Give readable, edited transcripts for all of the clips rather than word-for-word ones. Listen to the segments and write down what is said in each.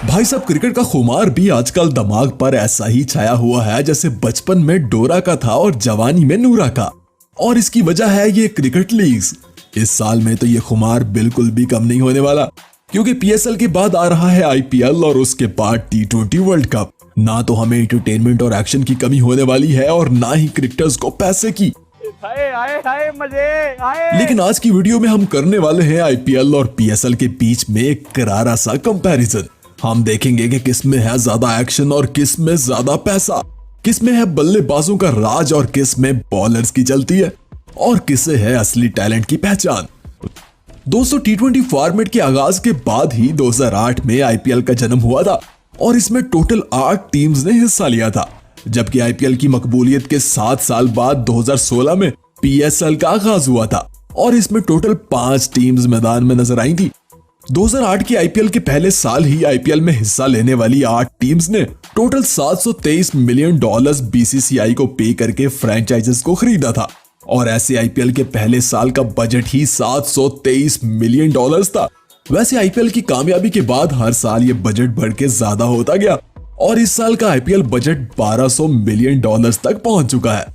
भाई साहब, क्रिकेट का खुमार भी आजकल दिमाग पर ऐसा ही छाया हुआ है जैसे बचपन में डोरा का था और जवानी में नूरा का। और इसकी वजह है ये क्रिकेट लीग्स। इस साल में तो ये खुमार बिल्कुल भी कम नहीं होने वाला, क्योंकि पीएसएल के बाद आ रहा है आईपीएल और उसके बाद टी20 वर्ल्ड कप। ना तो हमें एंटरटेनमेंट और एक्शन की कमी होने वाली है और ना ही क्रिकेटर्स को पैसे की। आए मजे आए। लेकिन आज की वीडियो में हम करने वाले हैं आईपीएल और पीएसएल के बीच में एक करारा सा कंपैरिजन। हम देखेंगे कि किस में है ज्यादा एक्शन और किस में ज्यादा पैसा, किस में है बल्लेबाजों का राज और किस में बॉलर्स की चलती है, और किसे है असली टैलेंट की पहचान। दोस्तों, टी20 फॉर्मेट के आगाज के बाद ही 2008 में आईपीएल का जन्म हुआ था और इसमें टोटल 8 टीम्स ने हिस्सा लिया था, जबकि आईपीएल की मकबूलियत के 7 साल बाद 2016 में पीएसएल का आगाज हुआ था और इसमें टोटल 5 टीम्स मैदान में नजर आई थी। 2008 के आईपीएल के पहले साल ही आईपीएल में हिस्सा लेने वाली 8 टीम्स ने टोटल $723 मिलियन बीसीसीआई को पे करके फ्रेंचाइजेस को खरीदा था, और ऐसे आईपीएल के पहले साल का बजट ही $723 मिलियन था। वैसे आईपीएल की कामयाबी के बाद हर साल ये बजट बढ़ के ज्यादा होता गया और इस साल का आईपीएल बजट $1200 मिलियन तक पहुंच चुका है,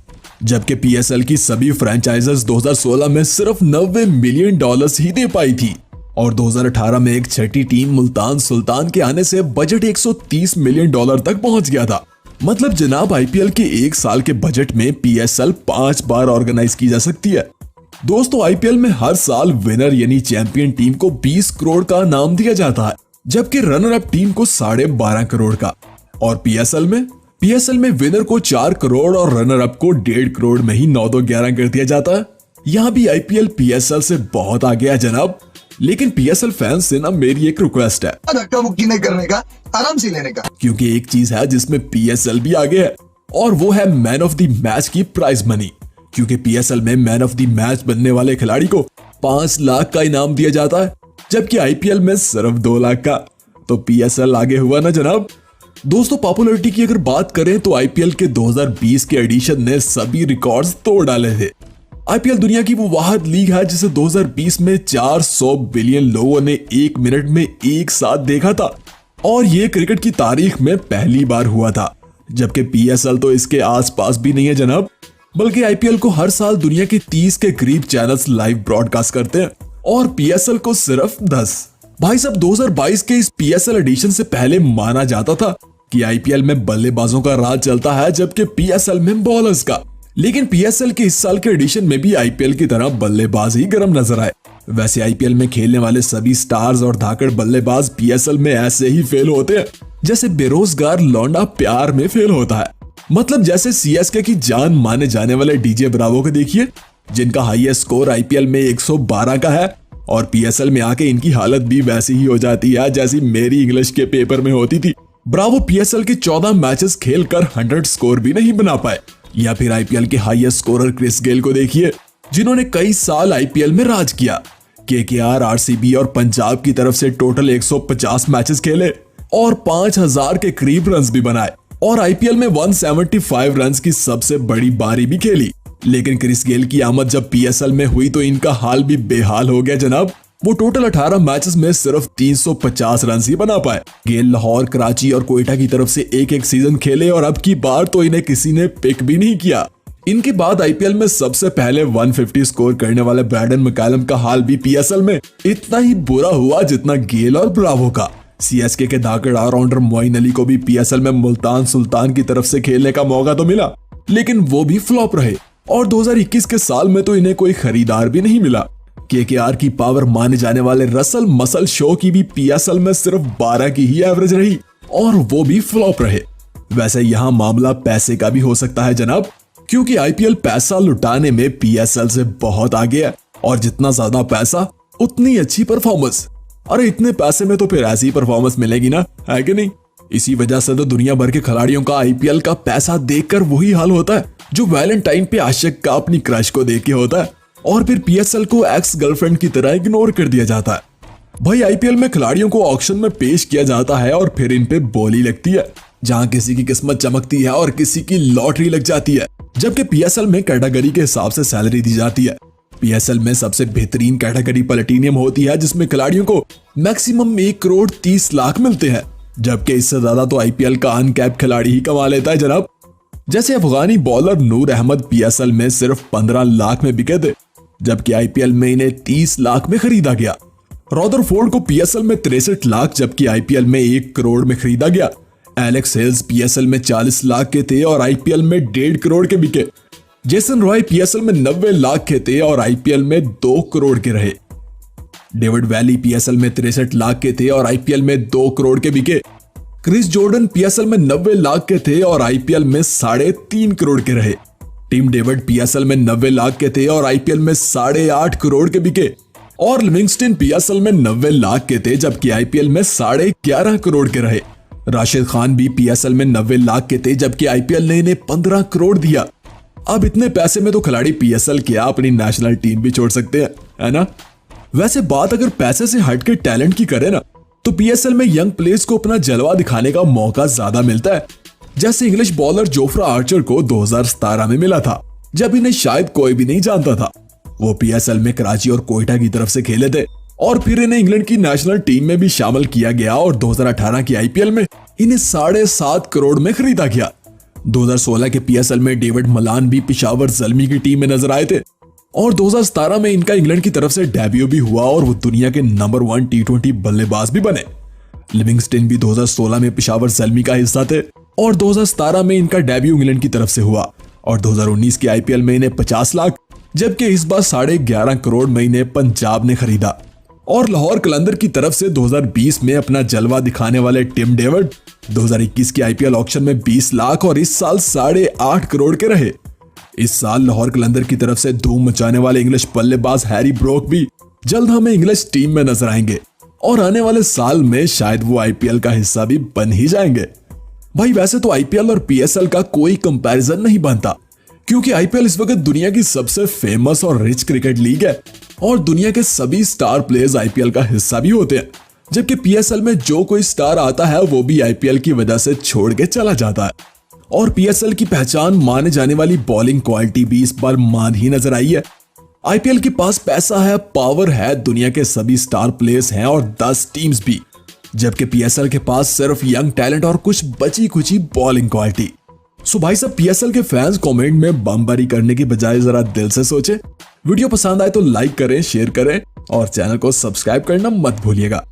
जबकि पीएसएल की सभी फ्रेंचाइजेस 2016 में सिर्फ $90 मिलियन ही दे पाई थी, और 2018 में एक छठी टीम मुल्तान सुल्तान के आने से बजट $130 मिलियन तक पहुंच गया था। मतलब जनाब, आईपीएल के एक साल के बजट में पीएसएल 5 बार ऑर्गेनाइज की जा सकती है। दोस्तों, आईपीएल में हर साल विनर यानी चैंपियन टीम को 20 करोड़ का इनाम दिया जाता है, जबकि रनर अप टीम को 12.5 करोड़ का। और पीएसएल में विनर को 4 करोड़ और रनर अप को 1.5 करोड़ में ही 9-11 कर दिया जाता है। यहाँ भी आईपीएल पीएसएल से बहुत आगे है जनाब। लेकिन पीएसएल फैंस से ना मेरी एक रिक्वेस्ट है, धक्का मुक्की नहीं करने का, आराम से लेने का, क्योंकि एक चीज है जिसमें पीएसएल भी आगे है और वो है मैन ऑफ द मैच की प्राइज मनी। क्योंकि पीएसएल में मैन ऑफ द मैच बनने वाले खिलाड़ी को 5 लाख का इनाम दिया जाता है, जबकि आईपीएल में सिर्फ 2 लाख का। तो पीएसएल आगे हुआ ना जनाब। दोस्तों, पॉपुलैरिटी की अगर बात करें तो आईपीएल के 2020 के एडिशन ने सभी रिकॉर्ड्स तोड़ डाले थे। आईपीएल दुनिया की वो वाहिद लीग है जिसे 2020 में 400 बिलियन लोगों ने 1 मिनट में एक साथ देखा था, और ये क्रिकेट की तारीख में पहली बार हुआ था। जबकि पीएसएल तो इसके आसपास भी नहीं है जनाब, बल्कि आईपीएल को हर साल दुनिया के 30 के करीब चैनल्स लाइव ब्रॉडकास्ट करते हैं और पीएसएल को सिर्फ 10। भाई साहब, 2022 के इस पीएसएल एडिशन से पहले माना जाता था कि आईपीएल में बल्लेबाजों का राज चलता है, जबकि पीएसएल में बॉलर्स का। लेकिन पीएसएल के इस साल के एडिशन में भी आईपीएल की तरह बल्लेबाज ही गर्म नजर आए। वैसे आईपीएल में खेलने वाले सभी स्टार्स और धाकड़ बल्लेबाज पीएसएल में ऐसे ही फेल होते हैं जैसे बेरोजगार लौंडा प्यार में फेल होता है। मतलब जैसे सीएसके की जान माने जाने वाले डीजे ब्रावो को देखिए, जिनका हाईएस्ट स्कोर आईपीएल में 112 का है, और पीएसएल में आके इनकी हालत भी वैसी ही हो जाती है जैसी मेरी इंग्लिश के पेपर में होती थी। ब्रावो पीएसएल के 14 मैचेस खेलकर 100 स्कोर भी नहीं बना पाए। या फिर आईपीएल के हाईएस्ट स्कोरर क्रिस गेल को देखिए, जिन्होंने कई साल आईपीएल में राज किया। केकेआर, आरसीबी और पंजाब की तरफ से टोटल 150 मैचेस खेले और 5000 के करीब रन्स भी बनाए, और आईपीएल में 175 रन्स की सबसे बड़ी बारी भी खेली। लेकिन क्रिस गेल की आमद जब पीएसएल में हुई तो इनका हाल भी बेहाल हो गया जनाब। वो टोटल 18 मैचेस में सिर्फ 350 रन ही बना पाए। गेल लाहौर, कराची और कोयटा की तरफ से एक सीजन खेले और अब की बार तो इन्हें किसी ने पिक भी नहीं किया। इनके बाद आईपीएल में सबसे पहले 150 स्कोर करने वाले ब्रैडन मैकलम का हाल भी पीएसएल में इतना ही बुरा हुआ जितना गेल और ब्रावो का। सीएसके के धाकड़ ऑलराउंडर मोइन अली को भी पीएसएल में मुल्तान सुल्तान की तरफ से खेलने का मौका तो मिला, लेकिन वो भी फ्लॉप रहे, और 2021 के साल में तो इन्हें कोई खरीदार भी नहीं मिला। केकेआर की पावर माने जाने वाले रसल मसल शो की भी पीएसएल में सिर्फ 12 की ही एवरेज रही, और वो भी फ्लॉप रहे। वैसे यहाँ मामला पैसे का भी हो सकता है जनाब, क्योंकि आईपीएल पैसा लुटाने में पीएसएल से बहुत आगे है, और जितना ज्यादा पैसा उतनी अच्छी परफॉर्मेंस। अरे इतने पैसे में तो फिर ऐसी परफॉर्मेंस मिलेगी ना, है कि नहीं? इसी वजह से तो दुनिया भर के खिलाड़ियों का आईपीएल का पैसा देखकर वही हाल होता है जो वैलेंटाइन पे आशिक का अपनी क्रश को देख के होता है, और फिर पीएसएल को एक्स गर्लफ्रेंड की तरह इग्नोर कर दिया जाता है। भाई, आईपीएल में खिलाड़ियों को ऑक्शन में पेश किया जाता है और फिर इन पे बोली लगती है, जहां किसी की किस्मत चमकती है और किसी की लॉटरी लग जाती है। जबकि पीएसएल में कैटेगरी के हिसाब से सैलरी दी जाती है। पीएसएल में सबसे बेहतरीन कैटेगरी प्लैटिनियम होती है, जिसमें खिलाड़ियों को मैक्सिमम 1 करोड़ 30 लाख मिलते हैं, जबकि इससे ज्यादा तो आईपीएल का अनकैप खिलाड़ी ही कमा लेता है जनाब। जैसे अफगानी बॉलर नूर अहमद पीएसएल में सिर्फ 15 लाख में बिके थे, जबकि आईपीएल में इन्हें 30 लाख में खरीदा गया। रॉदरफोर्ड को पीएसएल में 63 लाख जबकि आईपीएल में 1 करोड़ में खरीदा गया। एलेक्स हेल्स पीएसएल में 40 लाख के थे और आईपीएल में 1.5 करोड़ के बिके। जेसन रॉय पीएसएल में 90 लाख के थे और आईपीएल में 2 करोड़ के रहे। डेविड वैली पीएसएल में 63 लाख के थे और आईपीएल में 2 करोड़ के बिके। क्रिस जॉर्डन पीएसएल में 90 लाख के थे और आईपीएल में 3.5 करोड़ के रहे। टिम डेविड पीएसएल में 90 लाख के थे और आईपीएल में 8.5 करोड़ के बिके। और लिविंगस्टन पीएसएल में 90 लाख के थे जबकि आईपीएल में 11.5 करोड़ के रहे। राशिद खान भी पीएसएल में 90 लाख के थे जबकि आईपीएल ने इन्हें 15 करोड़ दिया। अब इतने पैसे में तो खिलाड़ी पीएसएल क्या अपनी नेशनल टीम भी छोड़ सकते हैं, है ना। वैसे बात अगर पैसे से हटके टैलेंट की करें ना, तो पीएसएल में यंग प्लेयर्स को अपना जलवा दिखाने का मौका ज्यादा मिलता है। जैसे इंग्लिश बॉलर जोफ्रा आर्चर को 2017 में मिला था, जब इन्हें शायद कोई भी नहीं जानता था। वो पीएसएल में कराची और कोयटा की तरफ से खेले थे और फिर इन्हें इंग्लैंड की नेशनल टीम में भी शामिल किया गया और 2018 की आईपीएल में इन्हें 7.5 करोड़ में खरीदा गया। 2016 के पीएसएल में डेविड मलान भी पेशावर ज़ल्मी की टीम में नजर आए थे और 2017 में इनका इंग्लैंड की तरफ से डेब्यू भी हुआ और वो दुनिया के नंबर 1 टी20 बल्लेबाज भी बने। लिविंगस्टन भी 2016 में पेशावर ज़ल्मी का हिस्सा थे और 2017 में इनका डेब्यू इंग्लैंड की तरफ से हुआ और 2019 के आईपीएल में इन्हें 50 लाख जबकि इस बार 11.5 करोड़ में इन्हें पंजाब ने खरीदा। और लाहौर कलंदर की तरफ से 2020 में अपना जलवा दिखाने वाले टिम डेविड 2021 के आईपीएल ऑक्शन में 20 लाख और इस साल 8.5 करोड़ के रहे। इस साल लाहौर कलंदर की तरफ से धूम मचाने वाले इंग्लिश बल्लेबाज हैरी ब्रोक भी जल्द हमें इंग्लिश टीम में नजर आएंगे और आने वाले साल में शायद वो आईपीएल का हिस्सा भी बन ही जाएंगे। भाई वैसे तो आईपीएल और पीएसएल का कोई कंपैरिजन नहीं बनता, क्योंकि आईपीएल इस वक्त दुनिया की सबसे फेमस और रिच क्रिकेट लीग है और दुनिया के सभी स्टार प्लेयर्स आईपीएल का हिस्सा भी होते हैं, जबकि पीएसएल में जो कोई स्टार आता है वो भी आईपीएल की वजह से छोड़ के चला जाता है। और पीएसएल की पहचान माने जाने वाली बॉलिंग क्वालिटी भी इस बार मान ही नजर आई है। आईपीएल के पास पैसा है, पावर है, दुनिया के सभी स्टार प्लेयर्स हैं और 10 टीम्स भी, जबकि पीएसएल के पास सिर्फ यंग टैलेंट और कुछ बची खुची बॉलिंग क्वालिटी। सो भाई साहब पीएसएल के फैंस कमेंट में बमबारी करने की बजाय जरा दिल से सोचे। वीडियो पसंद आए तो लाइक करें, शेयर करें और चैनल को सब्सक्राइब करना मत भूलिएगा।